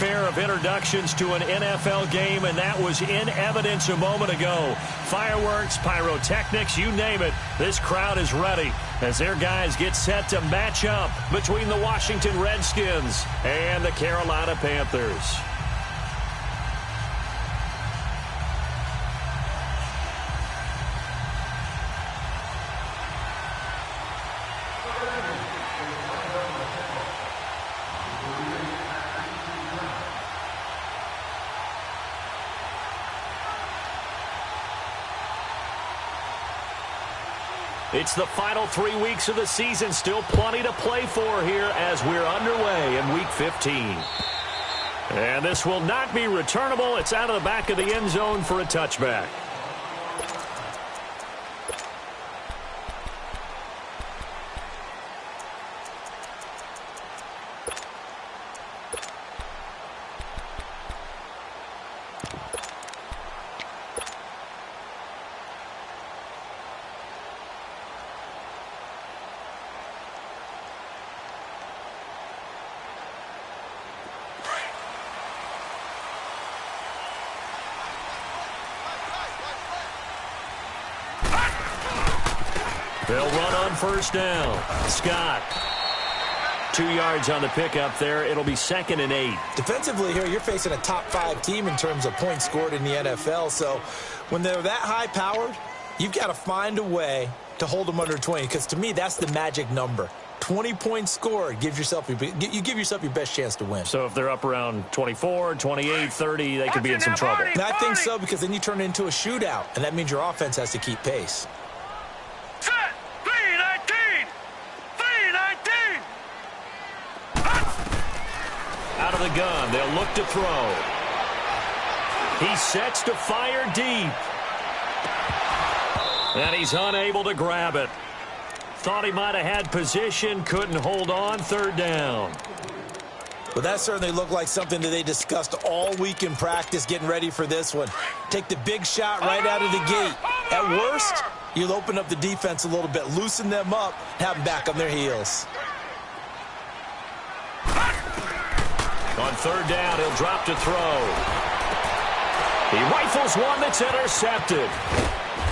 fanfare of introductions to an NFL game, and that was in evidence a moment ago. Fireworks, pyrotechnics, you name it. This crowd is ready as their guys get set to match up between the Washington Redskins and the Carolina Panthers. It's the final 3 weeks of the season. Still plenty to play for here as we're underway in Week 15. And this will not be returnable. It's out of the back of the end zone for a touchback. They'll run on first down. Scott. 2 yards on the pickup there. It'll be 2nd and 8. Defensively here, you're facing a top-5 team in terms of points scored in the NFL. So when they're that high-powered, you've got to find a way to hold them under 20. Because to me, that's the magic number. 20 points scored, you give yourself your best chance to win. So if they're up around 24, 28, 30, they could be in some trouble. And I think so, because then you turn it into a shootout, and that means your offense has to keep pace. Out of the gun, they'll look to throw. He sets to fire deep. And he's unable to grab it. Thought he might have had position, couldn't hold on, 3rd down. Well, that certainly looked like something that they discussed all week in practice getting ready for this one. Take the big shot right out of the gate. At worst, you'll open up the defense a little bit, loosen them up, have them back on their heels. On 3rd down, he'll drop to throw. He rifles one that's intercepted.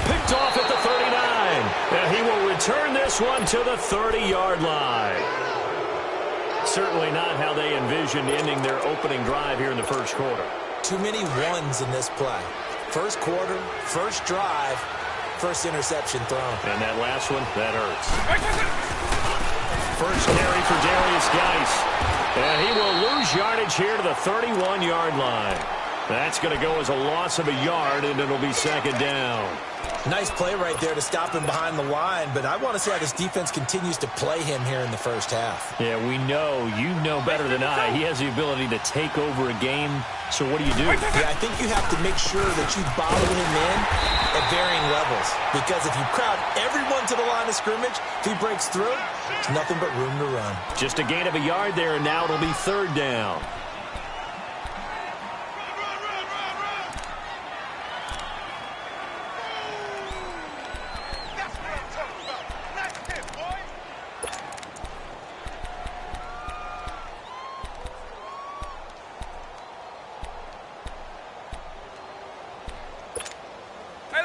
Picked off at the 39. And he will return this one to the 30-yard line. Certainly not how they envisioned ending their opening drive here in the first quarter. Too many ones in this play. First quarter, first drive, first interception thrown. And that last one, that hurts. First carry for Darius Geis. And he will lose yardage here to the 31-yard line. That's going to go as a loss of a yard, and it'll be 2nd down. Nice play right there to stop him behind the line, but I want to see how this defense continues to play him here in the first half. Yeah, we know. You know better than I. He has the ability to take over a game. So what do you do? Yeah, I think you have to make sure that you bottle him in at varying levels. Because if you crowd everyone to the line of scrimmage, if he breaks through, it's nothing but room to run. Just a gain of a yard there, and now it'll be 3rd down.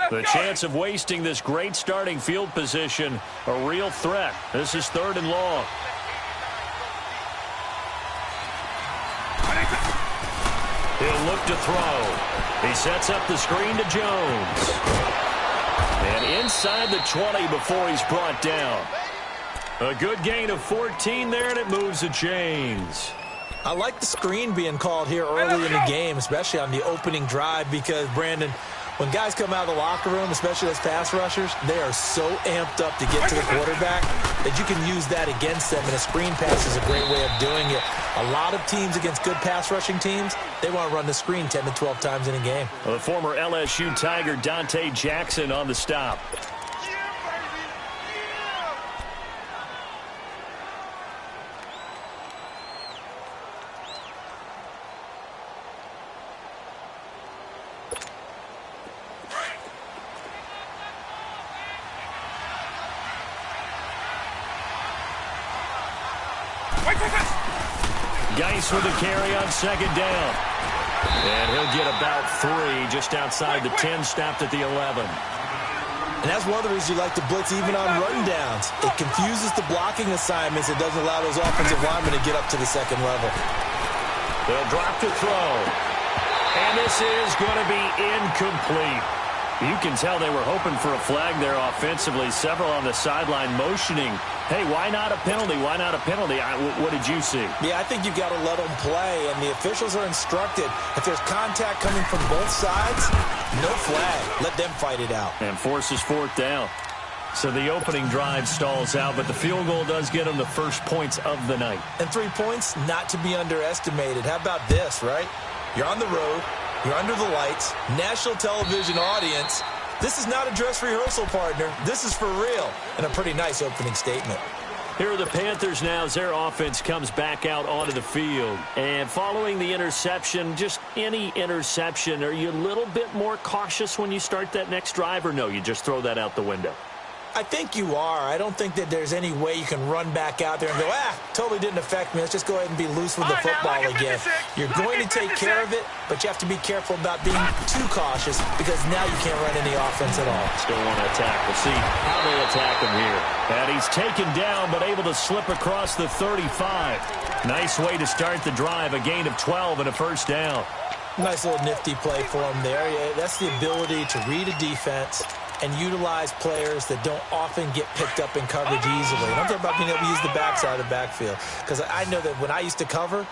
The chance of wasting this great starting field position, a real threat. This is 3rd and long. He'll look to throw. He sets up the screen to Jones. And inside the 20 before he's brought down. A good gain of 14 there, and it moves the chains. I like the screen being called here early in the game, especially on the opening drive, because, Brandon, when guys come out of the locker room, especially as pass rushers, they are so amped up to get to the quarterback that you can use that against them, and a screen pass is a great way of doing it. A lot of teams against good pass rushing teams, they want to run the screen 10 to 12 times in a game. Well, the former LSU Tiger Dante Jackson on the stop. Geis with the carry on second down. And he'll get about 3 just outside the 10, stopped at the 11. And that's one of the reasons you like to blitz even on rundowns. It confuses the blocking assignments. It doesn't allow those offensive linemen to get up to the second level. They'll drop to throw. And this is going to be incomplete. You can tell they were hoping for a flag there offensively. Several on the sideline motioning, hey, why not a penalty? Why not a penalty? What did you see? Yeah, I think you've got to let them play, and the officials are instructed. If there's contact coming from both sides, no flag. Let them fight it out. And forces 4th down. So the opening drive stalls out, but the field goal does get them the first points of the night. And 3 points, not to be underestimated. How about this, right? You're on the road. You're under the lights, national television audience. This is not a dress rehearsal, partner. This is for real, and a pretty nice opening statement. Here are the Panthers now as their offense comes back out onto the field. And following the interception, just any interception, are you a little bit more cautious when you start that next drive, or no, you just throw that out the window? I think you are. I don't think that there's any way you can run back out there and go, totally didn't affect me. Let's just go ahead and be loose with the football again. You're going to take care of it, but you have to be careful about being too cautious because now you can't run any offense at all. Still want to attack. We'll see how they attack him here. And he's taken down but able to slip across the 35. Nice way to start the drive. A gain of 12 and a first down. Nice little nifty play for him there. Yeah, that's the ability to read a defense and utilize players that don't often get picked up in coverage easily. And I'm talking about being able to use the backside of the backfield. Because I know that when I used to cover,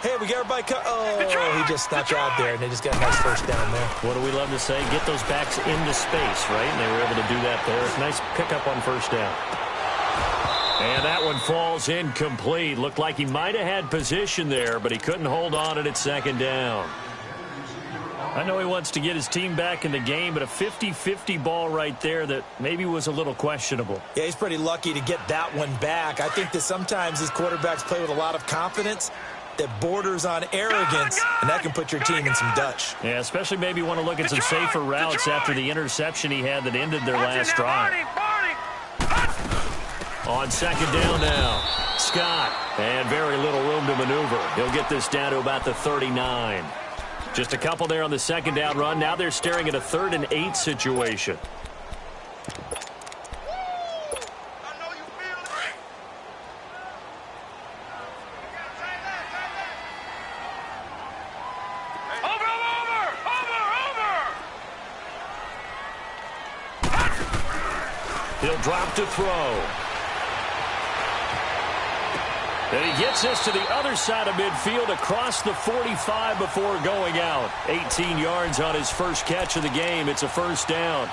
hey, we got everybody he just snuck out there, and they just got a nice first down there. What do we love to say? Get those backs into space, right? And they were able to do that there. Nice pickup on first down. And that one falls incomplete. Looked like he might have had position there, but he couldn't hold on it at second down. I know he wants to get his team back in the game, but a 50-50 ball right there that maybe was a little questionable. Yeah, he's pretty lucky to get that one back. I think that sometimes these quarterbacks play with a lot of confidence that borders on arrogance, and that can put your team in some Dutch. Yeah, especially maybe want to look at some safer routes after the interception he had that ended their last drive. On second down now, Scott, and very little room to maneuver. He'll get this down to about the 39. Just a couple there on the second down run. Now they're staring at a 3rd and 8 situation. He'll drop to throw. And he gets this to the other side of midfield across the 45 before going out. 18 yards on his first catch of the game. It's a first down.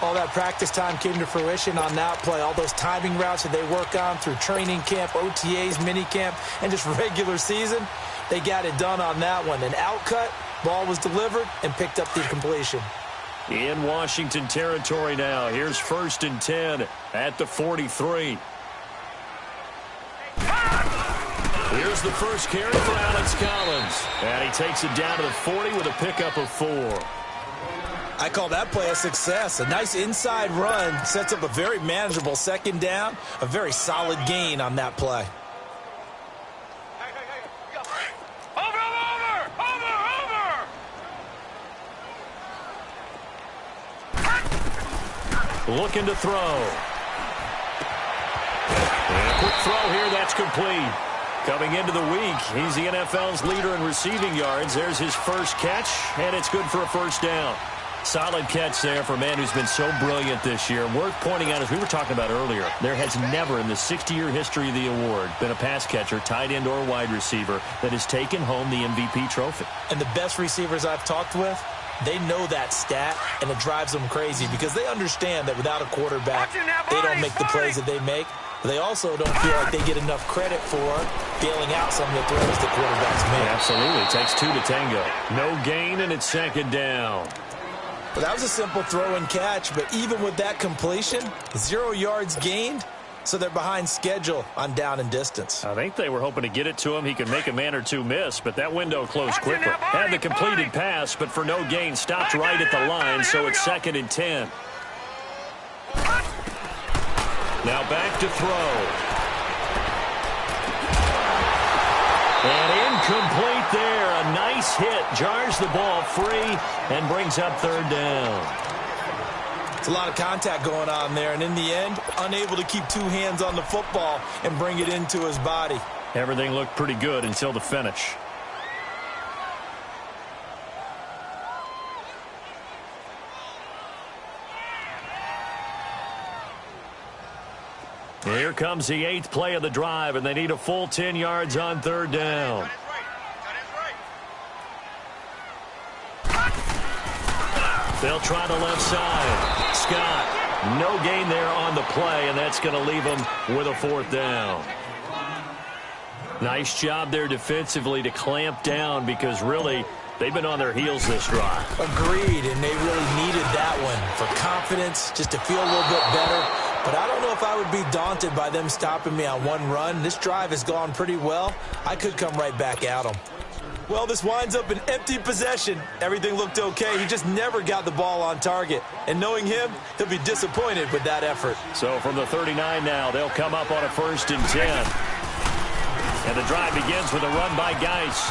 All that practice time came to fruition on that play. All those timing routes that they work on through training camp, OTAs, minicamp, and just regular season, they got it done on that one. An outcut, ball was delivered, and picked up the completion. In Washington territory now. Here's 1st and 10 at the 43. Here's the first carry for Alex Collins. And he takes it down to the 40 with a pickup of 4. I call that play a success. A nice inside run sets up a very manageable second down. A very solid gain on that play. Looking to throw. And a quick throw here, that's complete. Coming into the week, he's the NFL's leader in receiving yards. There's his first catch, and it's good for a first down. Solid catch there for a man who's been so brilliant this year. Worth pointing out, as we were talking about earlier, there has never in the 60-year history of the award been a pass catcher, tight end, or wide receiver that has taken home the MVP trophy. And the best receivers I've talked with, they know that stat, and it drives them crazy because they understand that without a quarterback, they don't make the plays that they make. But they also don't feel like they get enough credit for bailing out some of the throws the quarterbacks make. Absolutely. It takes 2 to tango. No gain, and it's second down. Well, that was a simple throw and catch, but even with that completion, 0 yards gained, so they're behind schedule on down and distance. I think they were hoping to get it to him. He could make a man or two miss, but that window closed quickly. Had the completed pass, but for no gain, stopped right at the line, so it's 2nd and 10. Now back to throw. And incomplete there. A nice hit. Jars the ball free and brings up third down. It's a lot of contact going on there, and in the end, unable to keep two hands on the football and bring it into his body. Everything looked pretty good until the finish. Here comes the 8th play of the drive, and they need a full 10 yards on third down. They'll try the left side. Scott, no gain there on the play, and that's going to leave them with a 4th down. Nice job there defensively to clamp down because really they've been on their heels this drive. Agreed, and they really needed that one for confidence, just to feel a little bit better. But I don't know if I would be daunted by them stopping me on one run. This drive has gone pretty well. I could come right back at them. Well, this winds up an empty possession. Everything looked okay. He just never got the ball on target. And knowing him, he'll be disappointed with that effort. So from the 39 now, they'll come up on a 1st and 10. And the drive begins with a run by Geis.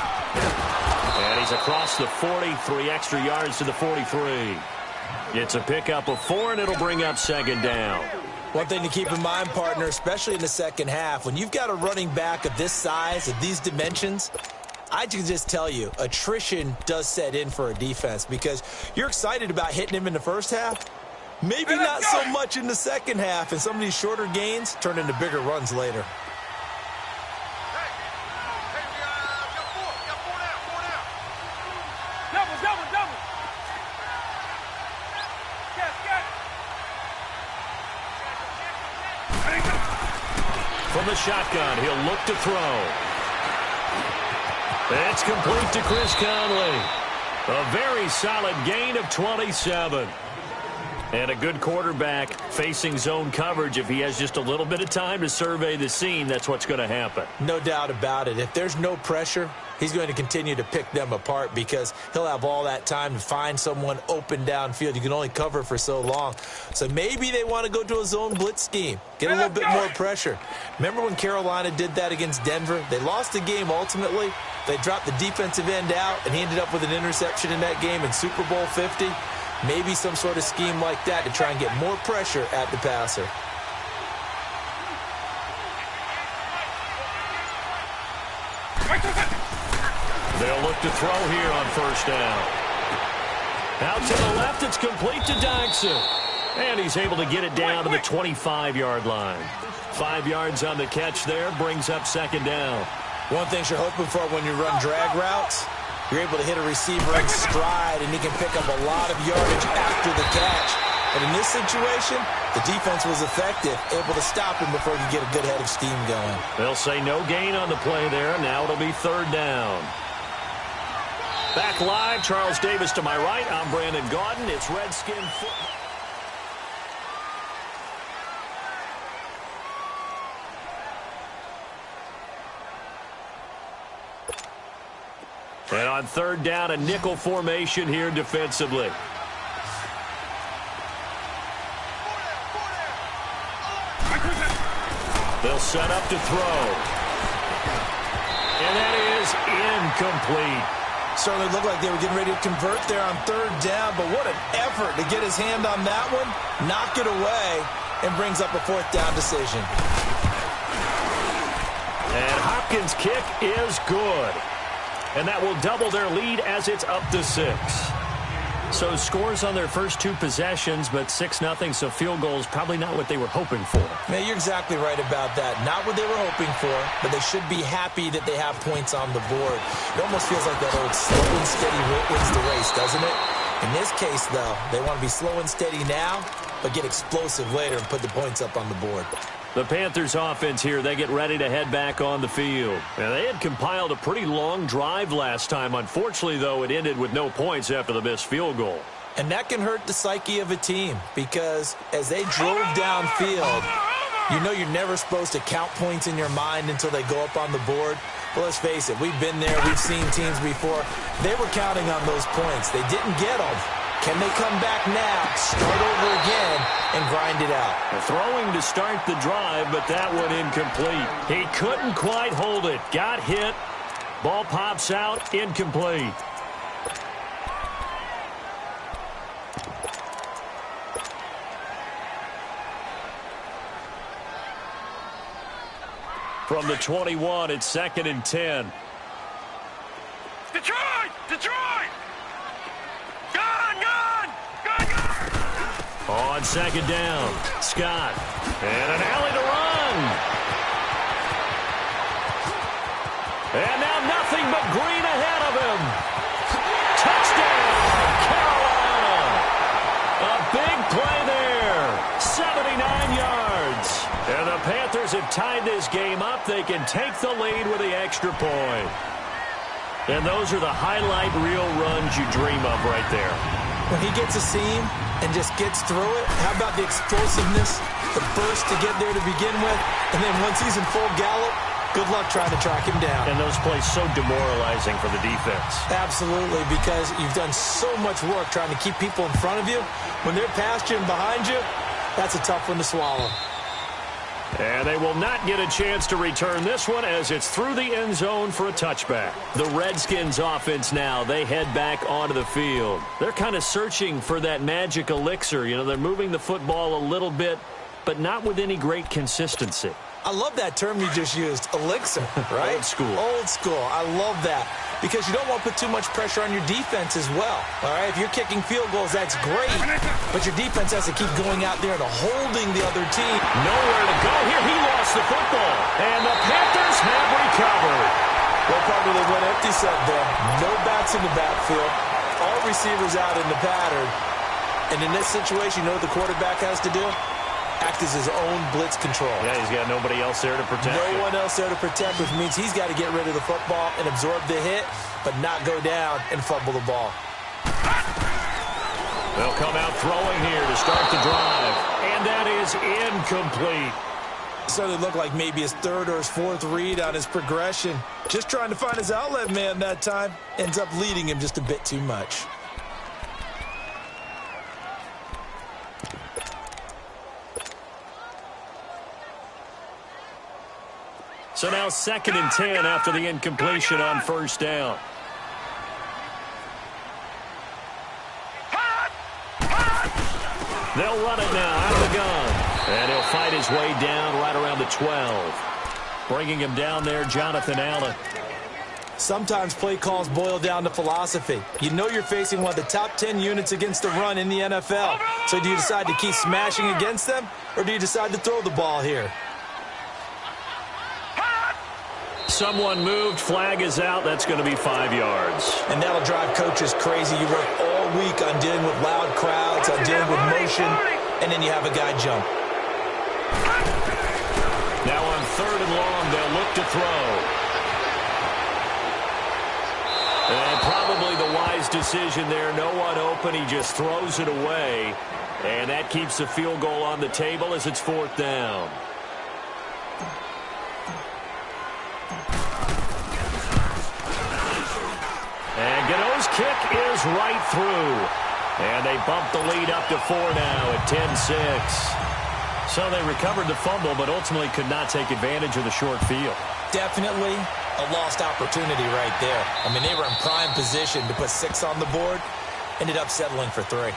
And he's across the 40, 3 extra yards to the 43. It's a pickup of 4, and it'll bring up 2nd down. One thing to keep in mind, partner, especially in the second half, when you've got a running back of this size, of these dimensions, I can just tell you, attrition does set in for a defense because you're excited about hitting him in the first half. Maybe not so much in the second half, and some of these shorter gains turn into bigger runs later. From the shotgun, he'll look to throw. It's complete to Chris Conley. A very solid gain of 27. And a good quarterback facing zone coverage. If he has just a little bit of time to survey the scene, that's what's going to happen. No doubt about it. If there's no pressure, he's going to continue to pick them apart because he'll have all that time to find someone open downfield. You can only cover for so long. So maybe they want to go to a zone blitz scheme, get a little bit more pressure. Remember when Carolina did that against Denver? They lost the game ultimately. They dropped the defensive end out, and he ended up with an interception in that game in Super Bowl 50. Maybe some sort of scheme like that to try and get more pressure at the passer. They'll look to throw here on 1st down. Out to the left, it's complete to Dykson. And he's able to get it down to the 25-yard line. 5 yards on the catch there, brings up 2nd down. One thing you're hoping for when you run drag routes, you're able to hit a receiver in stride, and he can pick up a lot of yardage after the catch. But in this situation, the defense was effective, able to stop him before he could get a good head of steam going. They'll say no gain on the play there. Now it'll be 3rd down. Back live, Charles Davis to my right. I'm Brandon Gaudin. It's Redskin football. And on 3rd down, a nickel formation here defensively. They'll set up to throw. And that is incomplete. Certainly looked like they were getting ready to convert there on 3rd down, but what an effort to get his hand on that one, knock it away, and brings up a 4th down decision. And Hopkins' kick is good. And that will double their lead as it's up to 6. So scores on their first 2 possessions, but 6-0, so field goals probably not what they were hoping for. Man, you're exactly right about that. Not what they were hoping for, but they should be happy that they have points on the board. It almost feels like that old slow and steady wins the race, doesn't it? In this case, though, they want to be slow and steady now, but get explosive later and put the points up on the board. The Panthers offense here, they get ready to head back on the field. And they had compiled a pretty long drive last time. Unfortunately, though, it ended with no points after the missed field goal. And that can hurt the psyche of a team because as they drove downfield, you know you're never supposed to count points in your mind until they go up on the board. Well, let's face it, we've been there, we've seen teams before. They were counting on those points. They didn't get them. Can they come back now, start over again, and grind it out? Throwing to start the drive, but that one incomplete. He couldn't quite hold it. Got hit, Ball pops out, incomplete. From the 21, it's 2nd and 10. Detroit! Detroit! Gone! Gone! Gone! Gone! On 2nd down, Scott. And an alley to run. And now nothing but green ahead of him. Touchdown, Carolina. A big play there. 79 yards. And the Panthers have tied this game up. They can take the lead with the extra point. And those are the highlight reel runs you dream of right there. When he gets a seam and just gets through it, how about the explosiveness, the burst to get there to begin with, and then once he's in full gallop, good luck trying to track him down. And those plays so demoralizing for the defense. Absolutely, because you've done so much work trying to keep people in front of you. When they're past you and behind you, that's a tough one to swallow. And they will not get a chance to return this one as it's through the end zone for a touchback. The Redskins offense now, they head back onto the field. They're kind of searching for that magic elixir. You know, they're moving the football a little bit, but not with any great consistency. I love that term you just used, elixir, right? Old school. Old school. I love that because you don't want to put too much pressure on your defense as well. All right, if you're kicking field goals, that's great, but your defense has to keep going out there and holding the other team. Nowhere to go here. He lost the football, and the Panthers have recovered. Well, probably they went empty set there. No backs in the backfield. All receivers out in the pattern. And in this situation, you know what the quarterback has to do? Act as his own blitz control. Yeah, he's got nobody else there to protect him. No one else there to protect, which means he's got to get rid of the football and absorb the hit, but not go down and fumble the ball. They'll come out throwing here to start the drive, and that is incomplete. Certainly looked like maybe his third or his fourth read on his progression. Just trying to find his outlet man that time. Ends up leading him just a bit too much. So now 2nd and 10 after the incompletion on first down. They'll run it now out of the gun. And he'll fight his way down right around the 12. Bringing him down there, Jonathan Allen. Sometimes play calls boil down to philosophy. You know you're facing one of the top 10 units against the run in the NFL. So do you decide to keep smashing against them, or do you decide to throw the ball here? Someone moved. Flag is out. That's going to be 5 yards. And that'll drive coaches crazy. You work all week on dealing with loud crowds, on dealing with motion, and then you have a guy jump. Now on 3rd and long, they'll look to throw. And probably the wise decision there. No one open. He just throws it away. And that keeps the field goal on the table as it's 4th down. And Gano's kick is right through. And they bump the lead up to 4 now at 10-6. So they recovered the fumble, but ultimately could not take advantage of the short field. Definitely a lost opportunity right there. I mean, they were in prime position to put 6 on the board. Ended up settling for 3.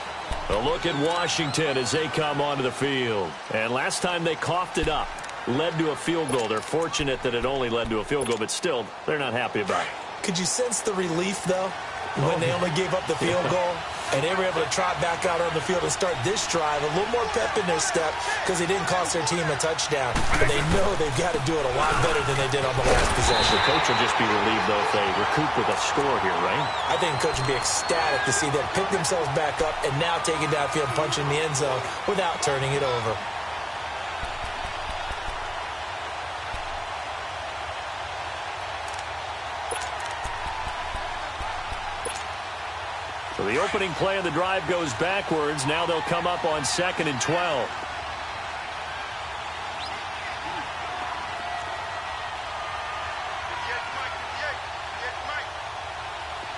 A look at Washington as they come onto the field. And last time they coughed it up, led to a field goal. They're fortunate that it only led to a field goal, but still, they're not happy about it. Could you sense the relief, though, when they only gave up the field goal? And they were able to trot back out on the field and start this drive. A little more pep in their step because they didn't cost their team a touchdown. But they know they've got to do it a lot better than they did on the last possession. The coach will just be relieved, though, if they recoup with a score here, right? I think the coach would be ecstatic to see them pick themselves back up and now take it downfield, punch in the end zone without turning it over. So the opening play of the drive goes backwards. Now they'll come up on 2nd and 12.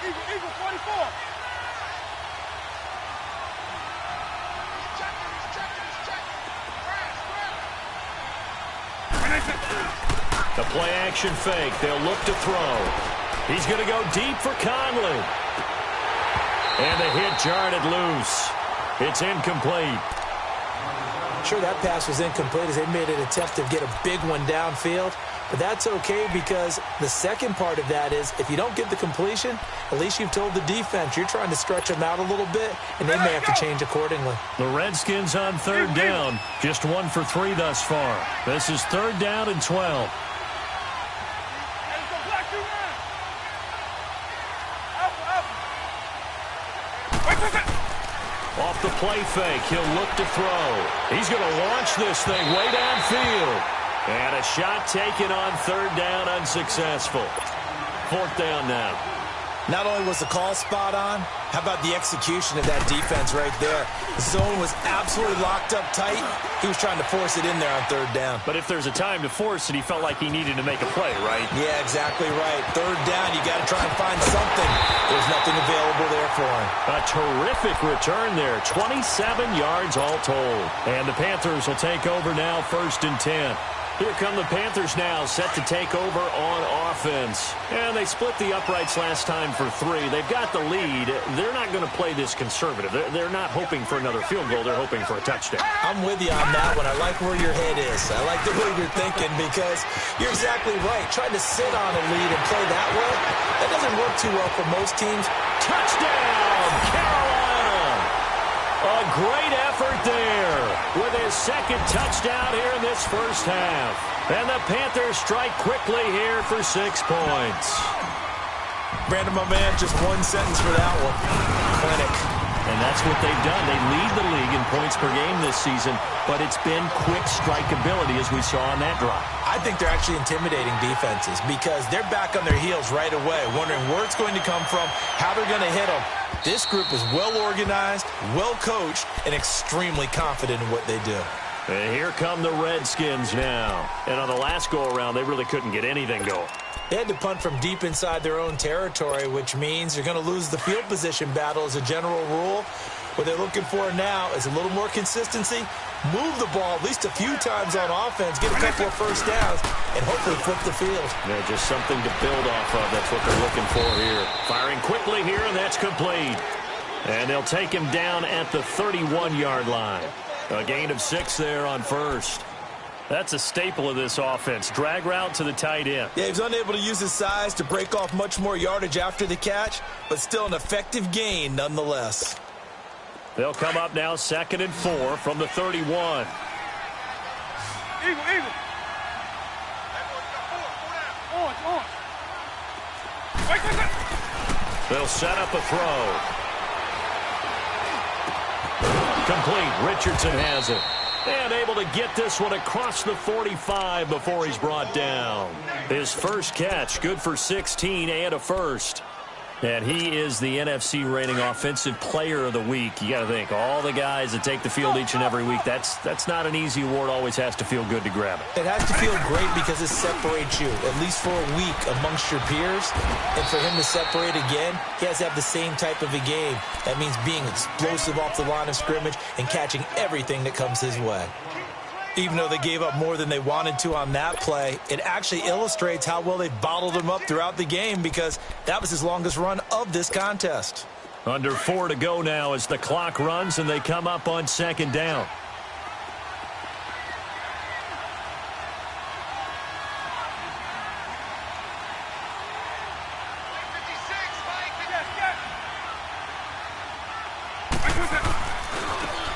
Eagle 44. The play action fake. They'll look to throw. He's going to go deep for Conley. And the hit jarred it loose. It's incomplete. Sure, that pass was incomplete as they made an attempt to get a big one downfield. But that's okay because the second part of that is if you don't get the completion, at least you've told the defense you're trying to stretch them out a little bit, and they may have to change accordingly. The Redskins on third down. Just 1 for 3 thus far. This is 3rd down and 12. Off the play fake, he'll look to throw. He's going to launch this thing way downfield. And a shot taken on 3rd down, unsuccessful. 4th down now. Not only was the call spot on, how about the execution of that defense right there? The zone was absolutely locked up tight. He was trying to force it in there on 3rd down. But if there's a time to force it, he felt like he needed to make a play, right? Yeah, exactly right. 3rd down, you got to try and find something. There's nothing available there for him. A terrific return there. 27 yards all told. And the Panthers will take over now, 1st and 10. Here come the Panthers now, set to take over on offense. And they split the uprights last time for 3. They've got the lead. They're not going to play this conservative. They're not hoping for another field goal. They're hoping for a touchdown. I'm with you on that one. I like where your head is. I like the way you're thinking because you're exactly right. Trying to sit on a lead and play that way, that doesn't work too well for most teams. Touchdown, Carolina! A great effort there with his 2nd touchdown here in this first half. And the Panthers strike quickly here for 6 points. Brandon, my man, just one sentence for that one. Clinic. And that's what they've done. They lead the league in points per game this season, but it's been quick strikeability as we saw on that drive. I think they're actually intimidating defenses because they're back on their heels right away, wondering where it's going to come from, how they're going to hit them. This group is well organized, well coached, and extremely confident in what they do. And here come the Redskins now. And on the last go-around, they really couldn't get anything going. They had to punt from deep inside their own territory, which means you're going to lose the field position battle as a general rule. What they're looking for now is a little more consistency, move the ball at least a few times on offense, get a couple of first downs, and hopefully flip the field. They're just something to build off of. That's what they're looking for here. Firing quickly here, and that's complete. And they'll take him down at the 31-yard line. A gain of 6 there on 1st. That's a staple of this offense. Drag route to the tight end. Yeah, he was unable to use his size to break off much more yardage after the catch, but still an effective gain nonetheless. They'll come up now 2nd and 4 from the 31. Eagle. Orange. They'll set up a throw. Complete. Richardson has it. And able to get this one across the 45 before he's brought down. His first catch, good for 16 and a first. And he is the NFC rating offensive player of the week. You got to think, all the guys that take the field each and every week, that's not an easy award. Always has to feel good to grab it. It has to feel great because it separates you, at least for a week, amongst your peers. And for him to separate again, he has to have the same type of a game. That means being explosive off the line of scrimmage and catching everything that comes his way. Even though they gave up more than they wanted to on that play, it actually illustrates how well they bottled him up throughout the game because that was his longest run of this contest. Under 4 to go now as the clock runs and they come up on 2nd down.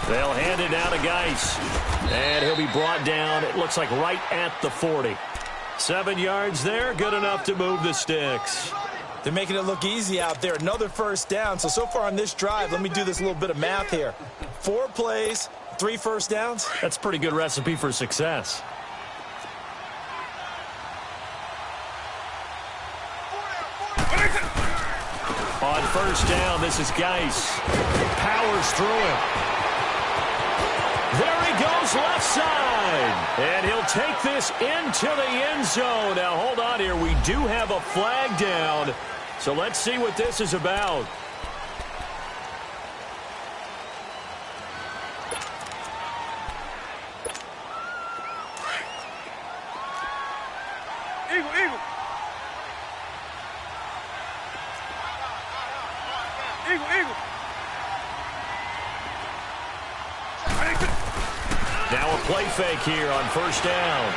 They'll hand it now to Geis. And he'll be brought down, it looks like right at the 40. 7 yards there, good enough to move the sticks. They're making it look easy out there. Another first down. So far on this drive, let me do this little bit of math here. 4 plays, 3 first downs. That's a pretty good recipe for success. On first down, this is Geis. Powers through him. There he goes left side. And he'll take this into the end zone. Now, hold on here. We do have a flag down. So let's see what this is about. Eagle. Eagle, eagle. Now a play fake here on first down.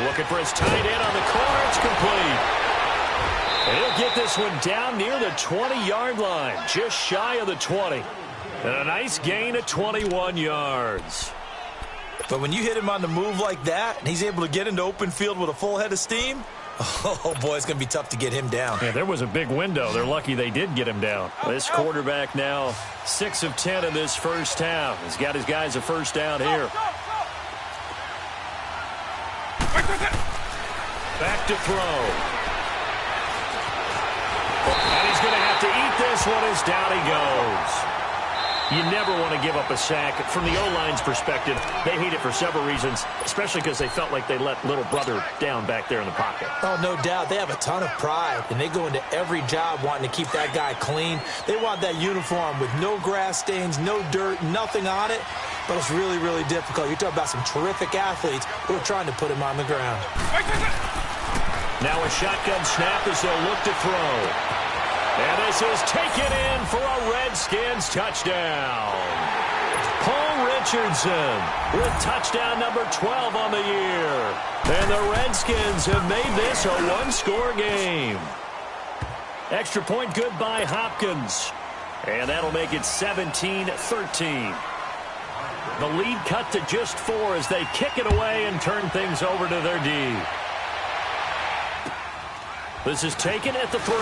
Looking for his tight end on the corner. It's complete. And he'll get this one down near the 20-yard line, just shy of the 20. And a nice gain of 21 yards. But when you hit him on the move like that, and he's able to get into open field with a full head of steam, oh, boy, it's going to be tough to get him down. Yeah, there was a big window. They're lucky they did get him down. This quarterback now 6 of 10 in this first half. He's got his guys a first down here. Back to throw. And he's going to have to eat this one as down he goes. You never want to give up a sack. From the O-line's perspective, they hate it for several reasons, especially because they felt like they let little brother down back there in the pocket. Oh, no doubt. They have a ton of pride, and they go into every job wanting to keep that guy clean. They want that uniform with no grass stains, no dirt, nothing on it. But it's really, really difficult. You're talking about some terrific athletes who are trying to put him on the ground. Now a shotgun snap as they'll look to throw. And this is taken in for a Redskins touchdown. Paul Richardson with touchdown number 12 on the year. And the Redskins have made this a one-score game. Extra point good by Hopkins. And that'll make it 17-13. The lead cut to just 4 as they kick it away and turn things over to their D. This is taken at the 3.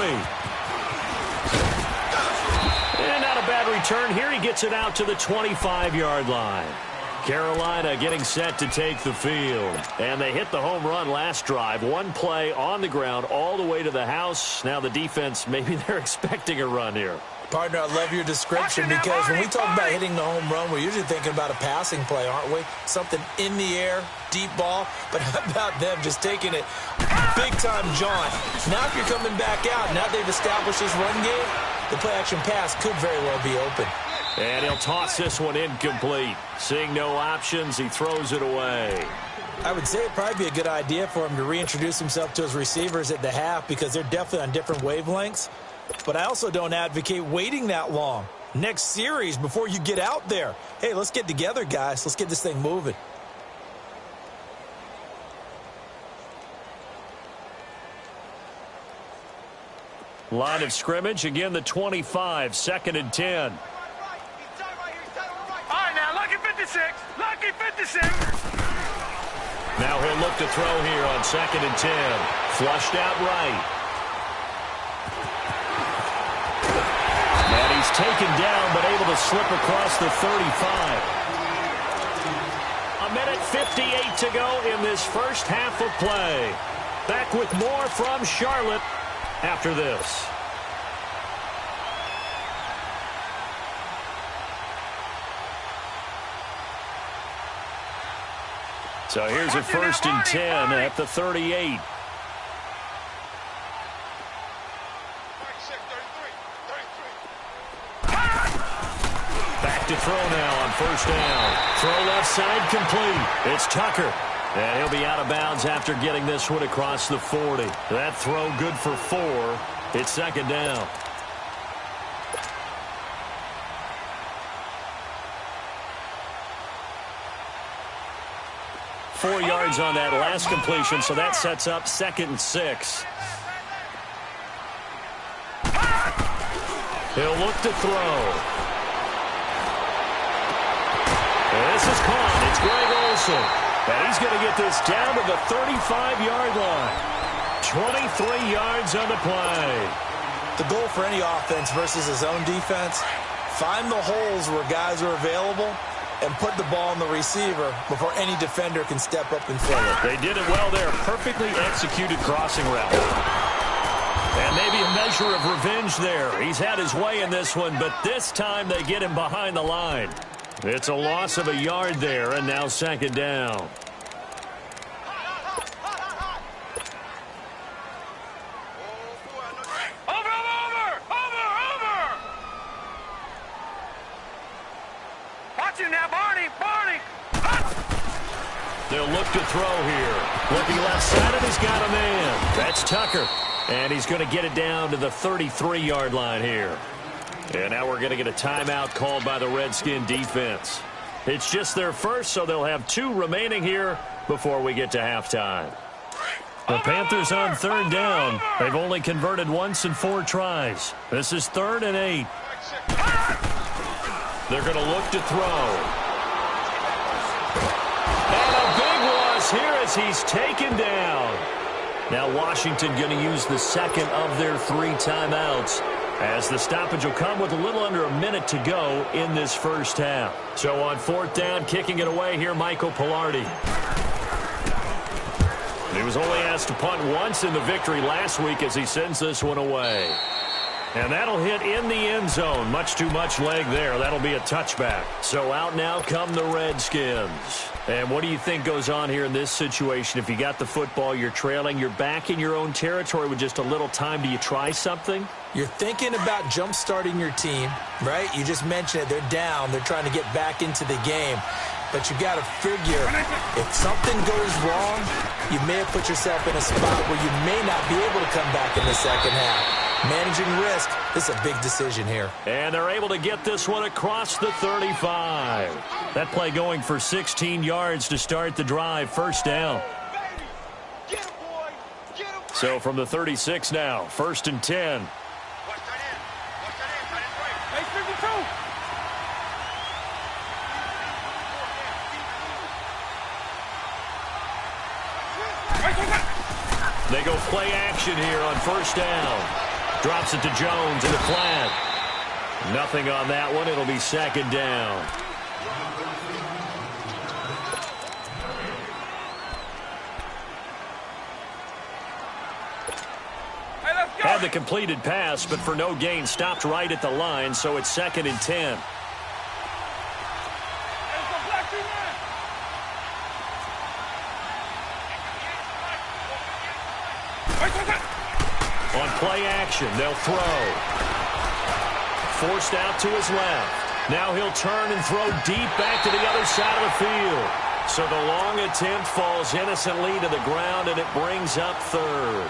And not a bad return here. He gets it out to the 25-yard line. Carolina getting set to take the field. And they hit the home run last drive. One play on the ground all the way to the house. Now the defense, maybe they're expecting a run here. Partner, I love your description because when we talk about hitting the home run, we're usually thinking about a passing play, aren't we? Something in the air, deep ball. But how about them just taking it big-time jaunt? Now if you're coming back out, now they've established this run game, the play-action pass could very well be open. And he'll toss this one incomplete. Seeing no options, he throws it away. I would say it'd probably be a good idea for him to reintroduce himself to his receivers at the half because they're definitely on different wavelengths. But I also don't advocate waiting that long. Next series before you get out there. Hey, let's get together, guys. Let's get this thing moving. Line of scrimmage, again the 25, 2nd and 10. All right, now, lucky 56. Lucky 56. Now he'll look to throw here on 2nd and 10. Flushed out right. And he's taken down, but able to slip across the 35. A minute 58 to go in this first half of play. Back with more from Charlotte after this. So here's a 1st and 10 at the 38. Back to throw now on 1st down. Throw left side complete. It's Tucker. And he'll be out of bounds after getting this one across the 40. That throw good for 4. It's 2nd down. Four yards on that last completion, so that sets up 2nd and 6. He'll look to throw. And this is caught. It's Greg Olsen. And he's going to get this down to the 35-yard line. 23 yards on the play. The goal for any offense versus his own defense, find the holes where guys are available and put the ball in the receiver before any defender can step up and fill it. They did it well there. Perfectly executed crossing route. And maybe a measure of revenge there. He's had his way in this one, but this time they get him behind the line. It's a loss of a yard there, and now 2nd down. They'll look to throw here. Looking left side, and he's got a man. That's Tucker. And he's going to get it down to the 33-yard line here. And now we're going to get a timeout called by the Redskin defense. It's just their first, so they'll have 2 remaining here before we get to halftime. The Panthers on third down. They've only converted once in 4 tries. This is 3rd and 8. They're going to look to throw. And a big loss here as he's taken down. Now Washington going to use the second of their 3 timeouts, as the stoppage will come with a little under a minute to go in this first half. So on 4th down, kicking it away here, Michael Pilardi. He was only asked to punt once in the victory last week as he sends this one away. And that'll hit in the end zone. Much too much leg there. That'll be a touchback. So out now come the Redskins. And what do you think goes on here in this situation? If you got the football, you're trailing, you're back in your own territory with just a little time. Do you try something? You're thinking about jump-starting your team, right? You just mentioned it. They're down. They're trying to get back into the game. But you got to figure, if something goes wrong, you may have put yourself in a spot where you may not be able to come back in the second half. Managing risk, this is a big decision here. And they're able to get this one across the 35. That play going for 16 yards to start the drive. First down. So from the 36 now, 1st and 10. They go play action here on 1st down. Drops it to Jones in the flat. Nothing on that one. It'll be 2nd down. Had the completed pass, but for no gain, stopped right at the line, so it's 2nd and 10. On play action, they'll throw. Forced out to his left. Now he'll turn and throw deep back to the other side of the field. So the long attempt falls innocently to the ground, and it brings up 3rd.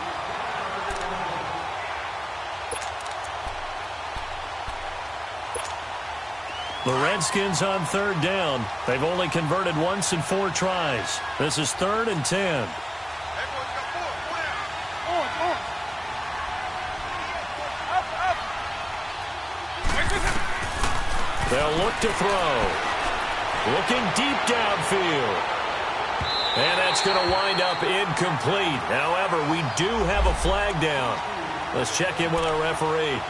The Redskins on 3rd down. They've only converted once in 4 tries. This is 3rd and 10. They'll look to throw. Looking deep downfield. And that's going to wind up incomplete. However, we do have a flag down. Let's check in with our referee.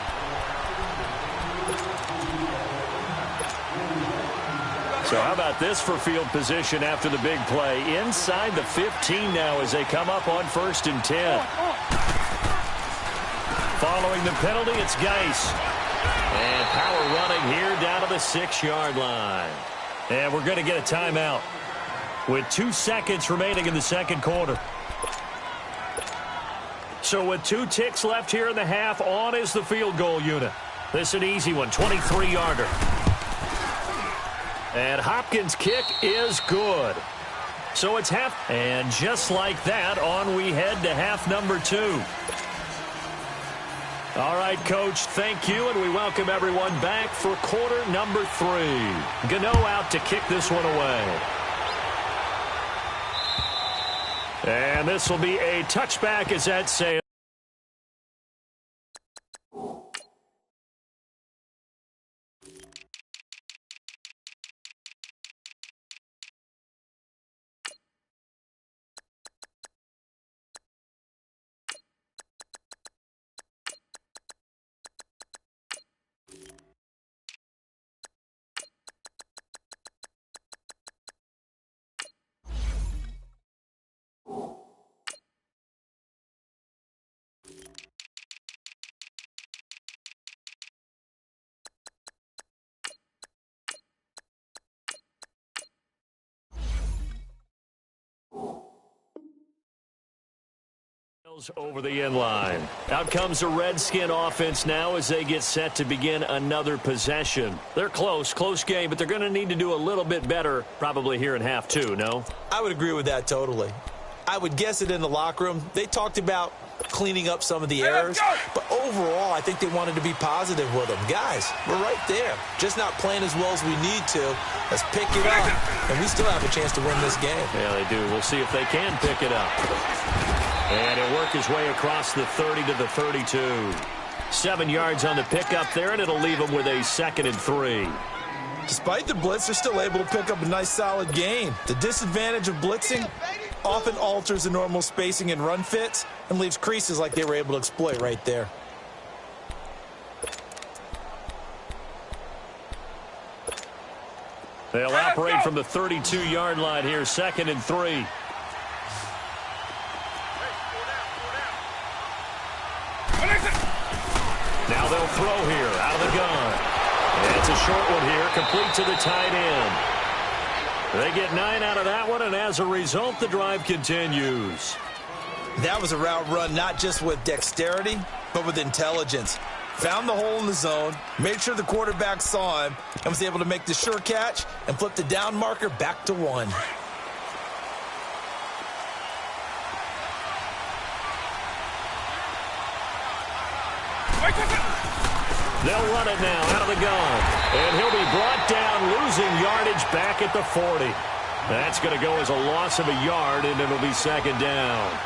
So how about this for field position after the big play? Inside the 15 now as they come up on 1st and 10. Following the penalty, it's Geis. And power running here down to the 6-yard line. And we're going to get a timeout with 2 seconds remaining in the second quarter. So with 2 ticks left here in the half, on is the field goal unit. This is an easy one, 23-yarder. And Hopkins' kick is good. So it's half. And just like that, on we head to half number 2. All right, Coach, thank you, and we welcome everyone back for quarter number 3. Gano out to kick this one away. And this will be a touchback as that sails. Over the end line. Out comes the Redskin offense now as they get set to begin another possession. They're close game, but they're going to need to do a little bit better probably here in half 2, no? I would agree with that totally. I would guess it in the locker room. They talked about cleaning up some of the errors. But overall, I think they wanted to be positive with them. Guys, we're right there. Just not playing as well as we need to. Let's pick it up, and we still have a chance to win this game. Yeah, they do. We'll see if they can pick it up. And he'll work his way across the 30 to the 32. 7 yards on the pickup there, and it'll leave him with a 2nd and 3. Despite the blitz, they're still able to pick up a nice, solid gain. The disadvantage of blitzing often alters the normal spacing and run fits and leaves creases like they were able to exploit right there. They'll operate from the 32-yard line here, 2nd and 3. Now they'll throw here out of the gun. And it's a short one here, complete to the tight end. They get 9 out of that one, and as a result, the drive continues. That was a route run not just with dexterity, but with intelligence. Found the hole in the zone, made sure the quarterback saw him, and was able to make the sure catch and flip the down marker back to 1. They'll run it now out of the gun. And he'll be brought down, losing yardage back at the 40. That's going to go as a loss of a yard, and it'll be 2nd down.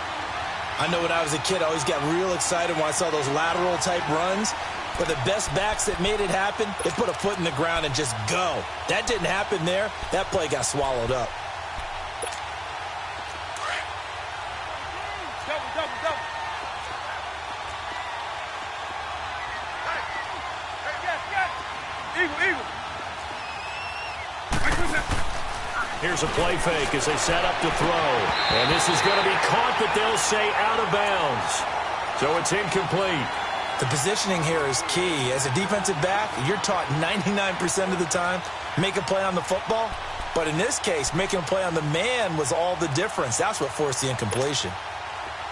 I know when I was a kid, I always got real excited when I saw those lateral-type runs. But the best backs that made it happen, they put a foot in the ground and just go. That didn't happen there. That play got swallowed up. Here's a play fake as they set up to throw. And this is going to be caught, but they'll say out of bounds. So it's incomplete. The positioning here is key. As a defensive back, you're taught 99% of the time, make a play on the football. But in this case, making a play on the man was all the difference. That's what forced the incompletion.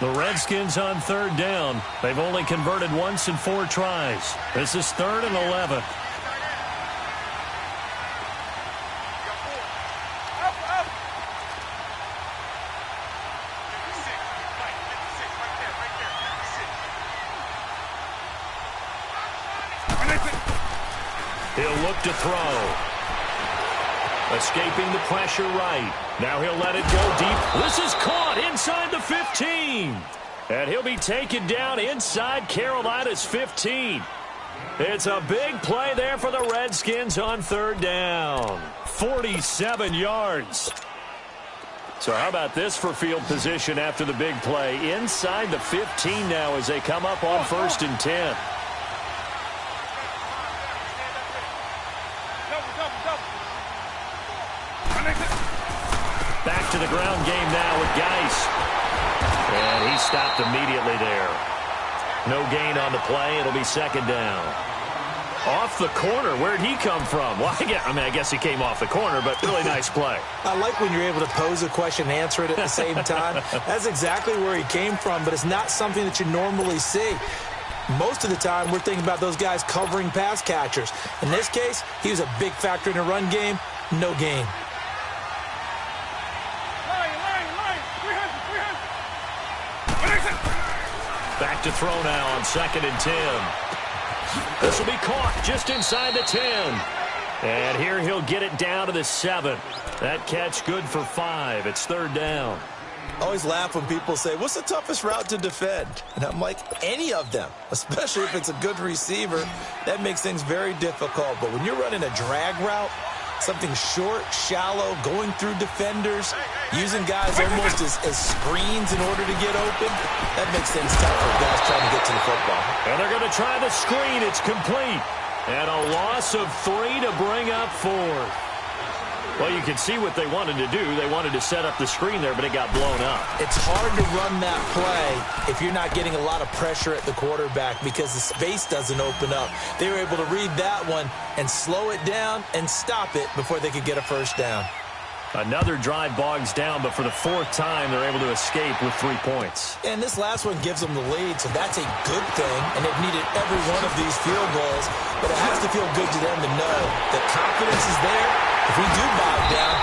The Redskins on 3rd down. They've only converted once in 4 tries. This is 3rd and 11. He'll look to throw. Escaping the pressure right. Now he'll let it go deep. This is caught inside the 15. And he'll be taken down inside Carolina's 15. It's a big play there for the Redskins on 3rd down. 47 yards. So how about this for field position after the big play? Inside the 15 now as they come up on 1st and 10. Back to the ground game now with Geis. And he stopped immediately there. No gain on the play. It'll be 2nd down. Off the corner. Where'd he come from? Well, I guess he came off the corner, but really nice play. I like when you're able to pose a question and answer it at the same time. That's exactly where he came from, but it's not something that you normally see. Most of the time, we're thinking about those guys covering pass catchers. In this case, he was a big factor in the run game. No gain. Back to throw now on 2nd and 10. This will be caught just inside the 10. And here he'll get it down to the 7. That catch good for 5. It's 3rd down. I always laugh when people say, what's the toughest route to defend? And I'm like, any of them, especially if it's a good receiver. That makes things very difficult. But when you're running a drag route, something short, shallow, going through defenders, using guys almost as screens in order to get open, that makes things tough for guys trying to get to the football. And they're going to try the screen. It's complete. And a loss of 3 to bring up 4. Well, you can see what they wanted to do. They wanted to set up the screen there, but it got blown up. It's hard to run that play if you're not getting a lot of pressure at the quarterback because the space doesn't open up. They were able to read that one and slow it down and stop it before they could get a 1st down. Another drive bogs down, but for the 4th time, they're able to escape with 3 points. And this last one gives them the lead, so that's a good thing. And they've needed every one of these field goals, but it has to feel good to them to know that confidence is there. If we do bow down,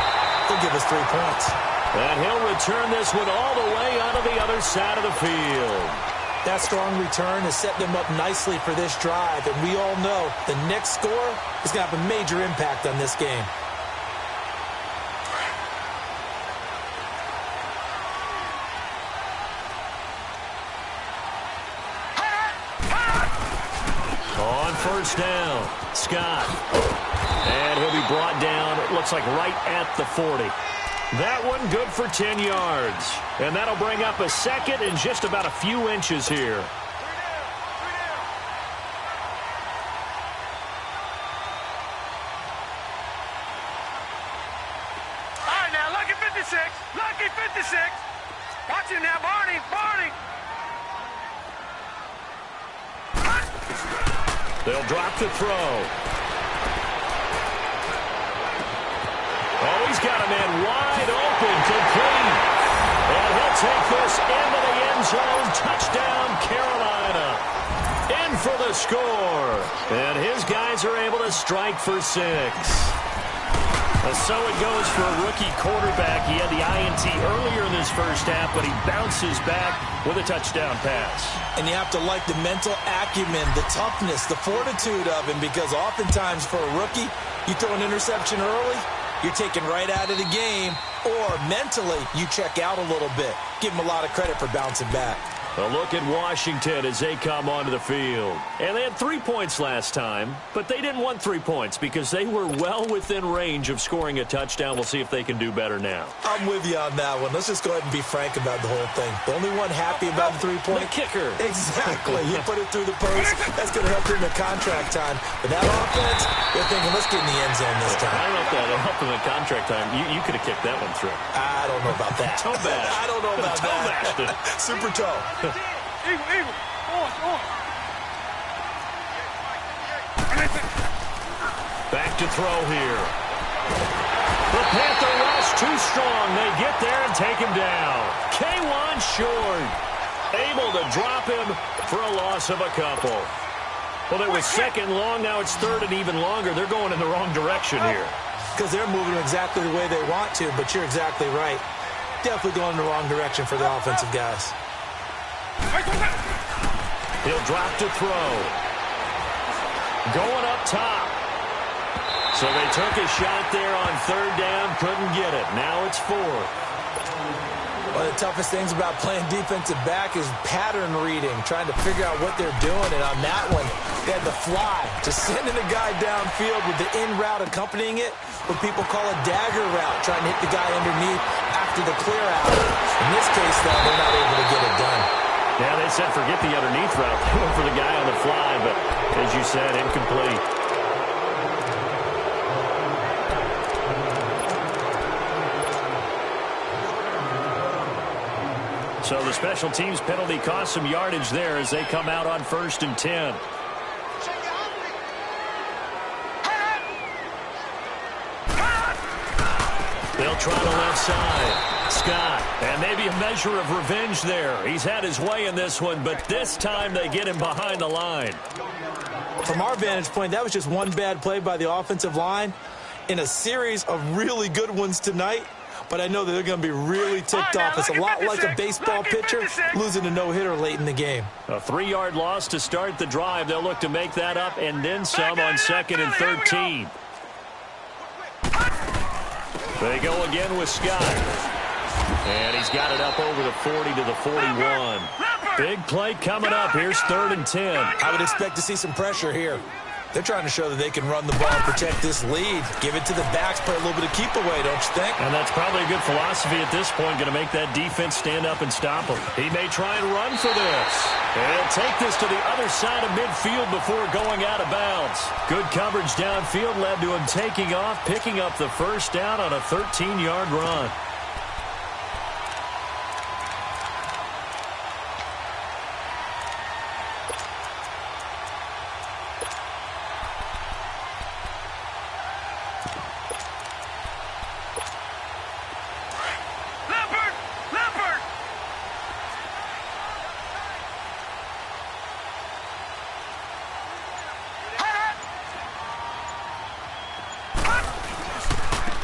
they'll give us 3 points. And he'll return this one all the way onto the other side of the field. That strong return has set them up nicely for this drive, and we all know the next score is going to have a major impact on this game. On first down, Scott. And he'll be brought down, it looks like right at the 40. That one good for 10 yards. And that'll bring up a second and just about a few inches here. All right, now, lucky 56. Lucky 56. Watch him now, Barney. Barney. They'll drop the throw. Oh, he's got a man wide open, complete. And he'll take this into the end zone. Touchdown, Carolina. In for the score. And his guys are able to strike for 6. So it goes for a rookie quarterback. He had the INT earlier in this first half, but he bounces back with a touchdown pass. And you have to like the mental acumen, the toughness, the fortitude of him, because oftentimes for a rookie, you throw an interception early, you're taken right out of the game, or mentally you check out a little bit. Give him a lot of credit for bouncing back. A look at Washington as they come onto the field. And they had 3 points last time, but they didn't want 3 points because they were well within range of scoring a touchdown. We'll see if they can do better now. I'm with you on that one. Let's just go ahead and be frank about the whole thing. The only one happy about the 3-point. The kicker. Exactly. You put it through the post. That's going to help him in contract time. But that offense, they're thinking, let's get in the end zone this time. I don't know if that'll help him in contract time. You could have kicked that one through. I don't know about that. Toe bash. I don't know about toe that. bashed it. Super toe. Eagle. On. Back to throw here. The Panther rush too strong. They get there and take him down. K1 short. Able to drop him for a loss of a couple. Well, it was second long. Now it's third and even longer. They're going in the wrong direction here. Because they're moving exactly the way they want to, but you're exactly right. Definitely going in the wrong direction for the offensive guys. He'll drop to throw. Going up top. So they took a shot there on third down, couldn't get it. Now it's fourth. One of the toughest things about playing defensive back is pattern reading, trying to figure out what they're doing. And on that one, they had the fly, just sending a guy downfield with the in route accompanying it, what people call a dagger route, trying to hit the guy underneath after the clear out. In this case, though, they're not able to get it done. Yeah, they said forget the underneath route. They went for the guy on the fly, but as you said, incomplete. So the special teams penalty cost some yardage there as they come out on 1st and 10. They'll try the left side. Scott, and maybe a measure of revenge there. He's had his way in this one, but this time they get him behind the line. From our vantage point, that was just one bad play by the offensive line in a series of really good ones tonight. But I know that they're going to be really ticked off. It's a lot like a baseball pitcher losing a no-hitter late in the game. A 3-yard loss to start the drive. They'll look to make that up and then some on 2nd and 13. They go again with Scott. And he's got it up over the 40 to the 41. Big play coming up. Here's 3rd and 10. I would expect to see some pressure here. They're trying to show that they can run the ball and protect this lead. Give it to the backs, play a little bit of keep away, don't you think? And that's probably a good philosophy at this point, going to make that defense stand up and stop him. He may try and run for this. And he'll take this to the other side of midfield before going out of bounds. Good coverage downfield led to him taking off, picking up the first down on a 13-yard run.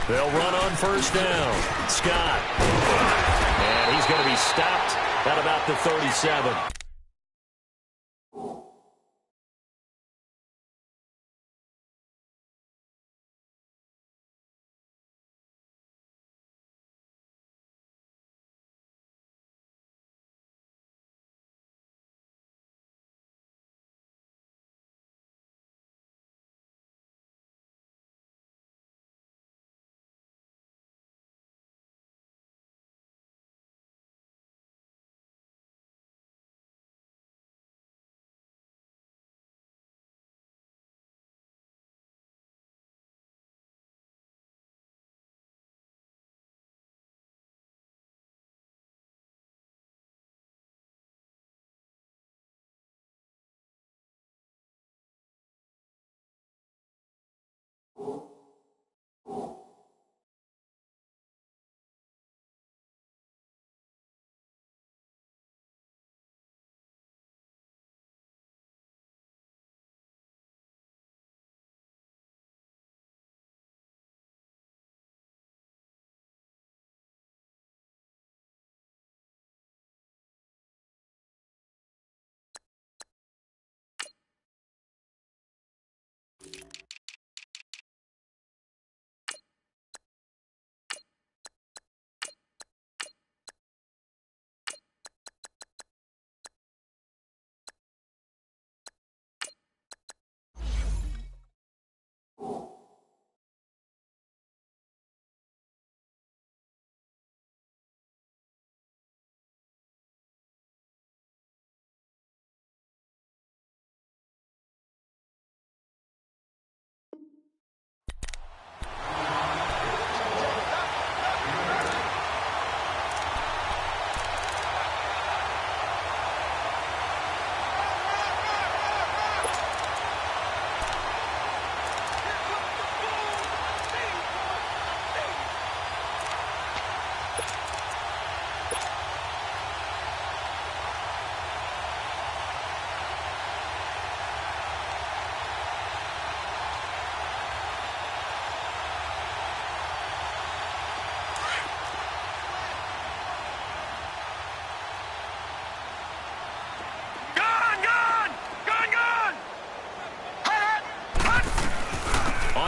They'll run on first down. Scott. And he's going to be stopped at about the 37.